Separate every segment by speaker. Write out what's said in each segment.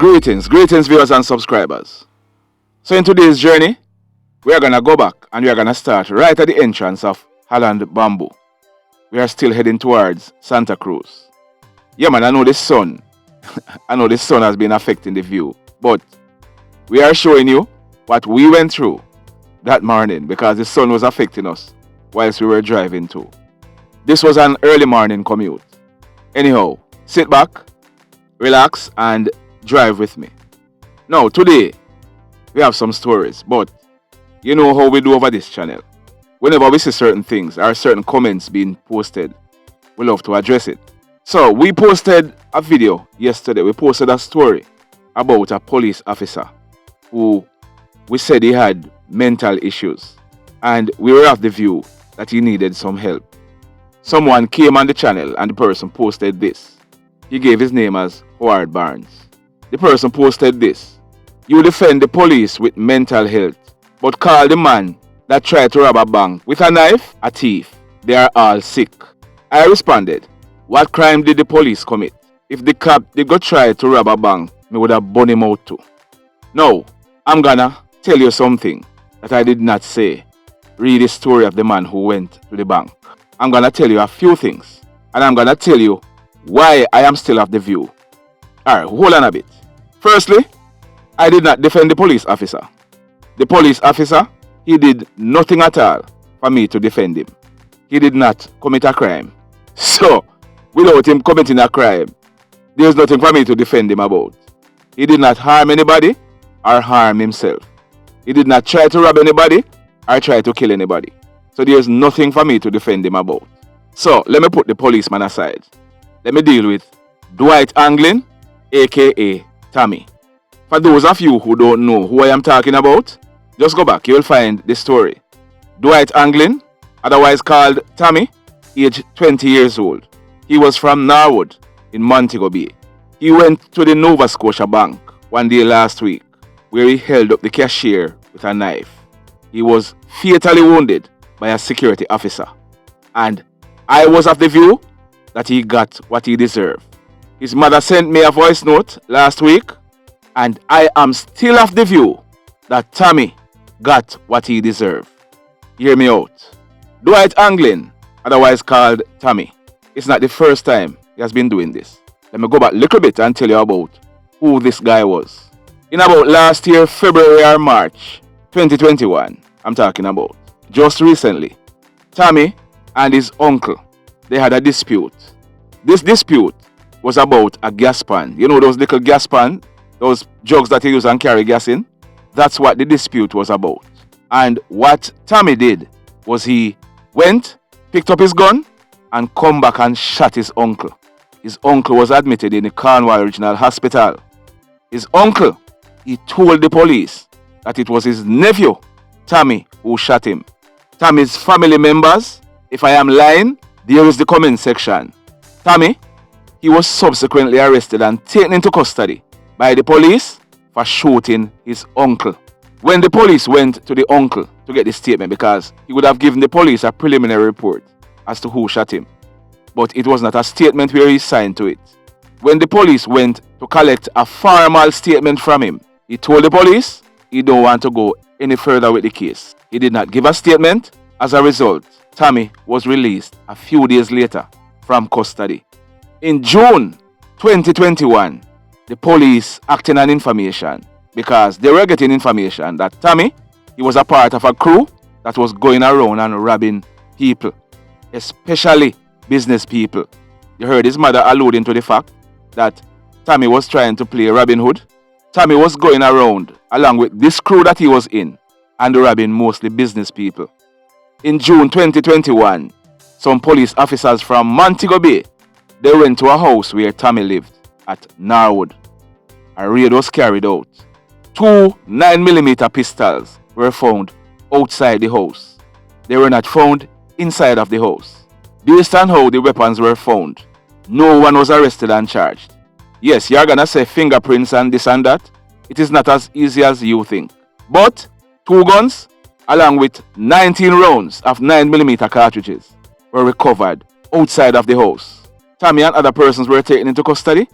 Speaker 1: Greetings viewers and subscribers. So in today's journey, we are going to go back and we are going to start right at the entrance of Holland Bamboo. We are still heading towards Santa Cruz. Yeah man, I know the sun has been affecting the view, but we are showing you what we went through that morning because the sun was affecting us whilst we were driving too. This was an early morning commute. Anyhow, sit back, relax and drive with me. Now today, we have some stories, but you know how we do over this channel. Whenever we see certain things or certain comments being posted, we love to address it. So we posted a video yesterday. We posted a story about a police officer who we said he had mental issues and we were of the view that he needed some help. Someone came on the channel and the person posted this. He gave his name as Howard Barnes. The person posted this. You defend the police with mental health, but call the man that tried to rob a bank with a knife a thief. They are all sick. I responded, what crime did the police commit? If the cop did go try to rob a bank, me would have burned him out too. Now, I'm gonna tell you something that I did not say. Read the story of the man who went to the bank. I'm gonna tell you a few things, and I'm gonna tell you why I am still of the view. Alright, hold on a bit. Firstly, I did not defend the police officer. The police officer, he did nothing at all for me to defend him. He did not commit a crime. So, without him committing a crime, there's nothing for me to defend him about. He did not harm anybody or harm himself. He did not try to rob anybody or try to kill anybody. So there's nothing for me to defend him about. So, let me put the policeman aside. Let me deal with Dwight Anglin, aka Tommy. For those of you who don't know who I am talking about, just go back, you will find the story. Dwight Anglin, otherwise called Tommy, aged 20 years old. He was from Norwood in Montego Bay. He went to the Nova Scotia Bank one day last week where he held up the cashier with a knife. He was fatally wounded by a security officer. And I was of the view that he got what he deserved. His mother sent me a voice note last week, and I am still of the view that Tommy got what he deserved. Hear me out. Dwight Anglin, otherwise called Tommy, it's not the first time he has been doing this. Let me go back a little bit and tell you about who this guy was. In about last year, February or March 2021, I'm talking about, just recently, Tommy and his uncle, they had a dispute. This dispute was about a gas pan. You know those little gas pan, those jugs that you use and carry gas in? That's what the dispute was about. And what Tommy did was he went, picked up his gun, and come back and shot his uncle. His uncle was admitted in the Cornwall Regional Hospital. His uncle, he told the police that it was his nephew, Tommy, who shot him. Tommy's family members, if I am lying, there is the comment section. Tommy, he was subsequently arrested and taken into custody by the police for shooting his uncle. When the police went to the uncle to get the statement, because he would have given the police a preliminary report as to who shot him, but it was not a statement where he signed to it. When the police went to collect a formal statement from him, he told the police he don't want to go any further with the case. He did not give a statement. As a result, Tommy was released a few days later from custody. In June 2021, the police acting on information because they were getting information that Tommy, he was a part of a crew that was going around and robbing people, especially business people. You heard his mother alluding to the fact that Tommy was trying to play Robin Hood. Tommy was going around along with this crew that he was in and robbing mostly business people. In June 2021, some police officers from Montego Bay, they went to a house where Tommy lived at Norwood. A raid was carried out. 2 9mm pistols were found outside the house. They were not found inside of the house. Based on how the weapons were found, no one was arrested and charged. Yes, you're gonna say fingerprints and this and that. It is not as easy as you think. But 2 guns, along with 19 rounds of 9mm cartridges, were recovered outside of the house. Tommy and other persons were taken into custody,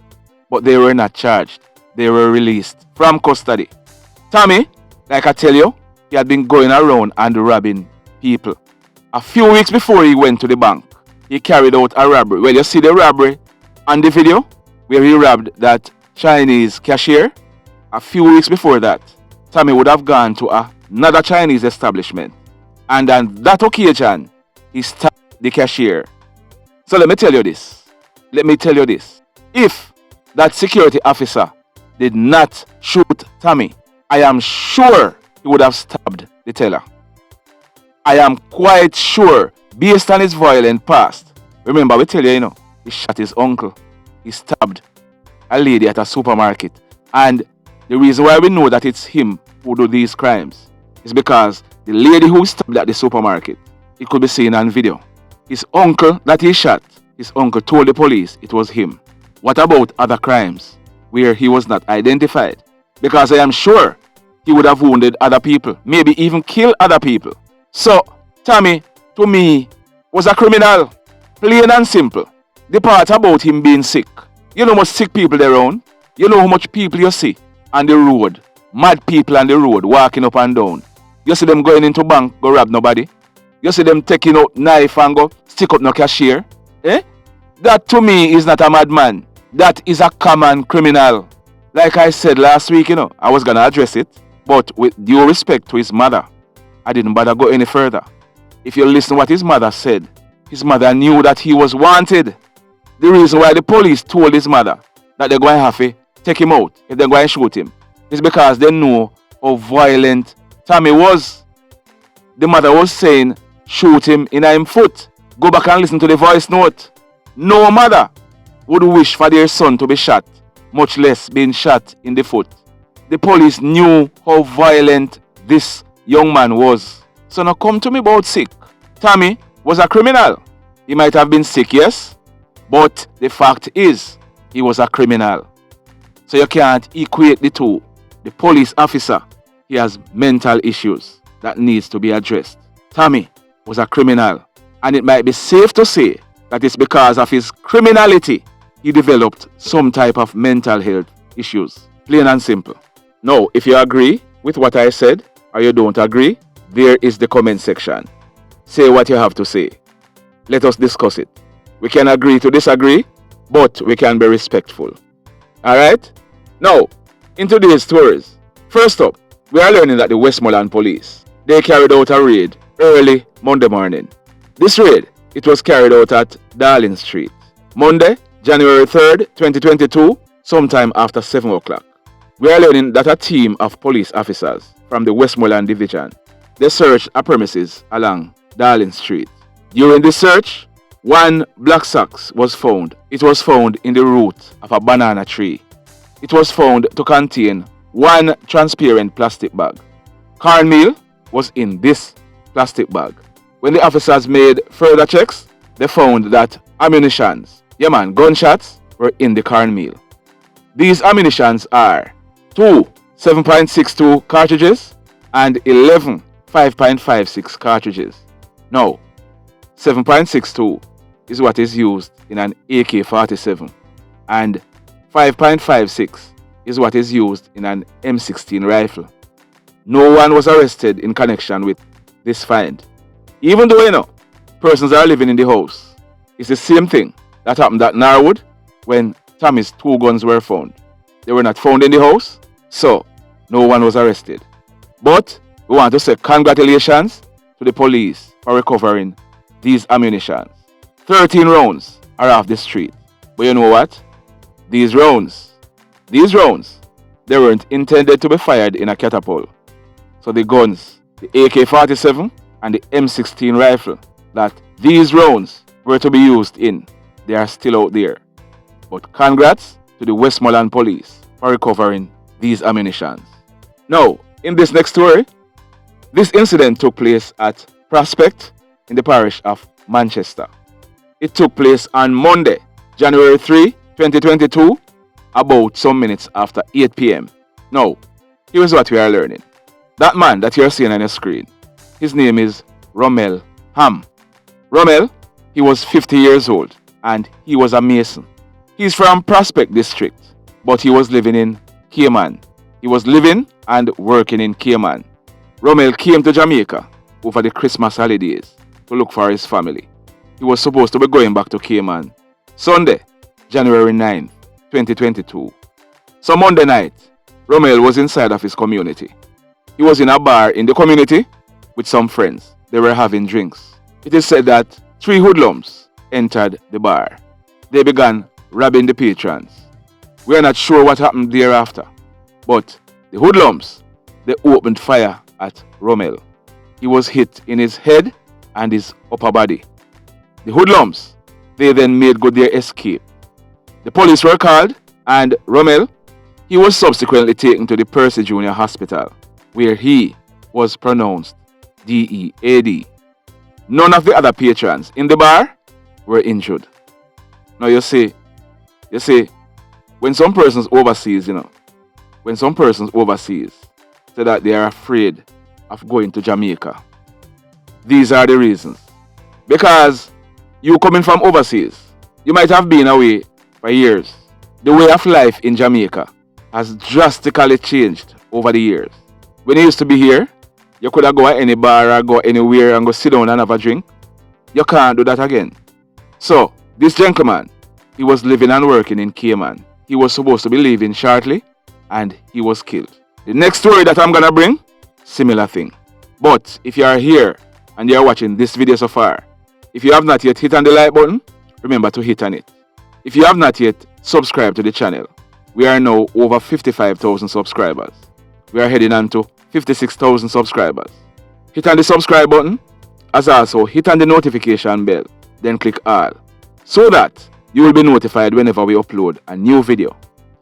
Speaker 1: but they were not charged. they were released from custody. Tommy, like I tell you, he had been going around and robbing people. A few weeks before he went to the bank, he carried out a robbery. Well, you see the robbery on the video where he robbed that Chinese cashier? A few weeks before that, Tommy would have gone to another Chinese establishment. And on that occasion, he stabbed the cashier. So let me tell you this. If that security officer did not shoot Tommy, I am sure he would have stabbed the teller. I am quite sure, based on his violent past. Remember, we tell you, he shot his uncle. He stabbed a lady at a supermarket. And the reason why we know that it's him who do these crimes is because the lady who stabbed at the supermarket, it could be seen on video. His uncle that he shot, his uncle told the police it was him. What about other crimes where he was not identified? Because I am sure he would have wounded other people, maybe even killed other people. So, Tommy, to me, was a criminal. Plain and simple. The part about him being sick. You know how much sick people there around? You know how much people you see on the road? Mad people on the road walking up and down. You see them going into bank, go rob nobody. You see them taking out knife and go stick up no cashier. That to me is not a madman. That is a common criminal. Like I said last week, I was going to address it. But with due respect to his mother, I didn't bother go any further. If you listen to what his mother said, his mother knew that he was wanted. The reason why the police told his mother that they're going to have to take him out if they're going to shoot him is because they know how violent Tommy was. The mother was saying, shoot him in his foot. Go back and listen to the voice note. No mother would wish for their son to be shot, much less being shot in the foot. The police knew how violent this young man was. So now come to me about sick. Tommy was a criminal. He might have been sick, yes, but the fact is, he was a criminal. So you can't equate the two. The police officer, he has mental issues that needs to be addressed. Tommy was a criminal, and it might be safe to say that it's because of his criminality he developed some type of mental health issues. Plain and simple. Now, if you agree with what I said or you don't agree, there is the comment section. Say what you have to say. Let us discuss it. We can agree to disagree, but we can be respectful. Alright? Now, in today's stories, first up, we are learning that the Westmoreland police, they carried out a raid early Monday morning. This raid, it was carried out at Darling Street. Monday, January 3rd, 2022, sometime after 7 o'clock. We are learning that a team of police officers from the Westmoreland Division, they searched a premises along Darling Street. During the search, one black socks was found. It was found in the root of a banana tree. It was found to contain one transparent plastic bag. Cornmeal was in this plastic bag. When the officers made further checks, they found that ammunitions, gunshots, were in the cornmeal. These ammunitions are 2 7.62 cartridges and 11 5.56 cartridges. Now, 7.62 is what is used in an AK-47 and 5.56 is what is used in an M16 rifle. No one was arrested in connection with this find. Even though, persons are living in the house. It's the same thing that happened at Norwood when Tommy's 2 guns were found. They were not found in the house, so no one was arrested. But we want to say congratulations to the police for recovering these ammunitions. 13 rounds are off the street. But you know what? These rounds, they weren't intended to be fired in a catapult. So the guns, the AK-47 and the M16 rifle that these rounds were to be used in, they are still out there. But congrats to the Westmoreland police for recovering these ammunitions. Now, in this next story, this incident took place at Prospect in the parish of Manchester. It took place on Monday, January 3, 2022, about some minutes after 8 p.m. Now, here's what we are learning. That man that you're seeing on your screen, his name is Romel Hamm. Romel, he was 50 years old and he was a mason. He's from Prospect District, but he was living in Cayman. He was living and working in Cayman. Romel came to Jamaica over the Christmas holidays to look for his family. He was supposed to be going back to Cayman Sunday, January 9, 2022. So Monday night, Romel was inside of his community. He was in a bar in the community with some friends. They were having drinks. It is said that 3 hoodlums entered the bar. They began robbing the patrons. We are not sure what happened thereafter, but the hoodlums, they opened fire at Romel. He was hit in his head and his upper body. The hoodlums, they then made good their escape. The police were called, and Romel, he was subsequently taken to the Percy Junior Hospital, where he was pronounced DEAD. None of the other patrons in the bar were injured. Now you see, when some persons overseas, say that they are afraid of going to Jamaica, these are the reasons. Because you coming from overseas, you might have been away for years. The way of life in Jamaica has drastically changed over the years. When you used to be here, you could have go at any bar or go anywhere and go sit down and have a drink. You can't do that again. So, this gentleman, he was living and working in Cayman. He was supposed to be leaving shortly, and he was killed. The next story that I'm gonna bring, similar thing. But if you are here and you are watching this video so far, if you have not yet hit on the like button, remember to hit on it. If you have not yet subscribed to the channel, we are now over 55,000 subscribers. We are heading on to 56,000 subscribers. Hit on the subscribe button, as also hit on the notification bell, then click all, so that you will be notified whenever we upload a new video.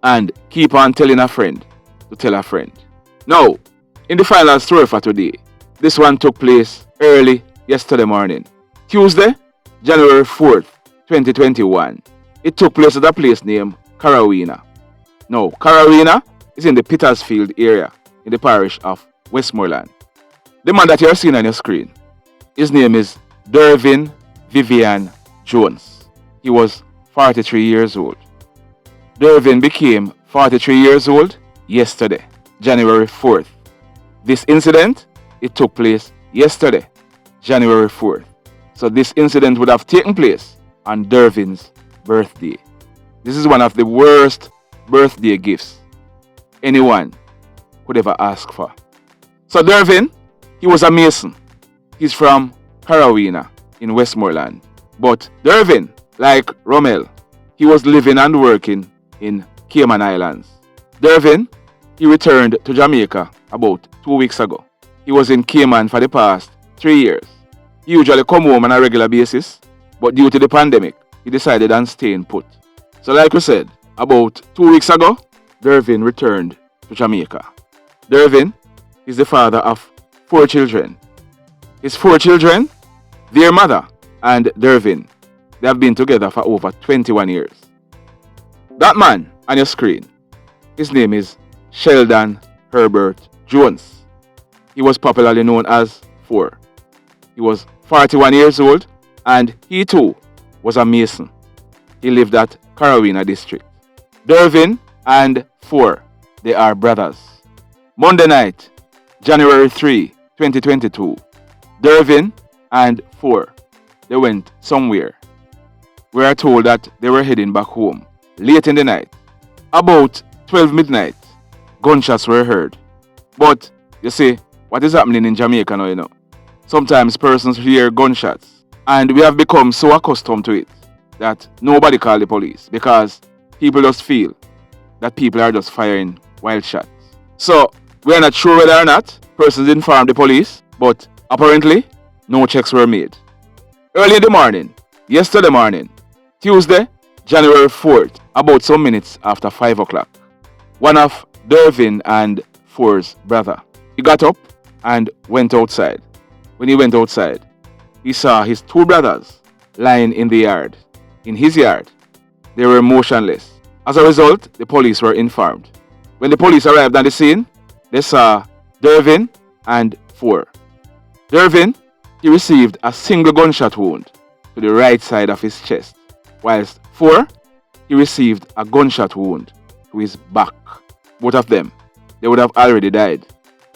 Speaker 1: And keep on telling a friend to tell a friend. Now, in the final story for today, this one took place early yesterday morning, Tuesday, January 4th, 2021. It took place at a place named Carawina. Now, Carawina is in the Petersfield area in the parish of Westmoreland. The man that you are seeing on your screen, his name is Dervin Jones. He was 43 years old. Dervin became 43 years old yesterday, January 4th. This incident, it took place yesterday, January 4th. So this incident would have taken place on Dervin's birthday. This is one of the worst birthday gifts anyone could ever ask for. So Dervin, he was a mason. He's from Carawina in Westmoreland. But Dervin, like Romel, he was living and working in Cayman Islands. Dervin, he returned to Jamaica about 2 weeks ago. He was in Cayman for the past 3 years. He usually come home on a regular basis, but due to the pandemic, he decided on staying put. So like we said, about 2 weeks ago, Dervin returned to Jamaica. Dervin is the father of 4 children. His 4 children, their mother and Dervin, they have been together for over 21 years. That man on your screen, his name is Sheldon Herbert Jones. He was popularly known as 4. He was 41 years old, and he too was a mason. He lived at Carawina district. Dervin and 4, they are brothers. Monday night, January 3, 2022, Dervin and 4, they went somewhere. We are told that they were heading back home late in the night. About 12 midnight, gunshots were heard. But you see, what is happening in Jamaica now, you know? Sometimes persons hear gunshots, and we have become so accustomed to it that nobody call the police, because people just feel that people are just firing wild shots. So we are not sure whether or not persons informed the police, but apparently no checks were made. Early in the morning, yesterday morning, Tuesday, January 4th, about some minutes after 5 o'clock, one of Dervin and 4's brother, he got up and went outside. When he went outside, he saw his 2 brothers lying in the yard. In his yard, they were motionless. As a result, the police were informed. When the police arrived on the scene, they saw Dervin and 4. Dervin, he received a single gunshot wound to the right side of his chest, whilst 4, he received a gunshot wound to his back. both of them, they would have already died,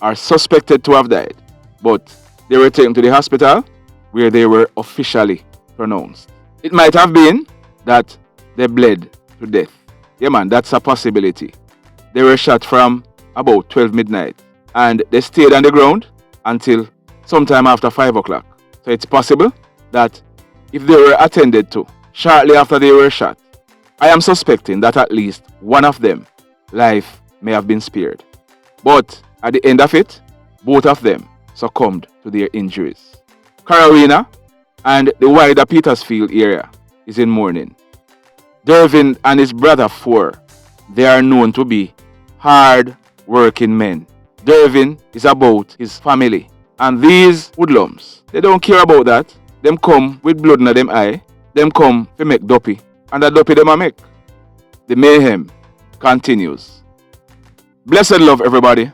Speaker 1: or suspected to have died. But they were taken to the hospital where they were officially pronounced. It might have been that they bled to death. Yeah man, that's a possibility. They were shot from about 12 midnight and they stayed on the ground until sometime after 5 o'clock. So it's possible that if they were attended to shortly after they were shot, I am suspecting that at least one of them life may have been spared. But at the end of it, both of them succumbed to their injuries. Carolina and the wider Petersfield area is in mourning. Dervin and his brother 4, they are known to be hard working men. Dervin is about his family. And these hoodlums, they don't care about that. Them come with blood in them eye. Them come to make dopey. And that dopey them a make. The mayhem continues. Blessed love everybody.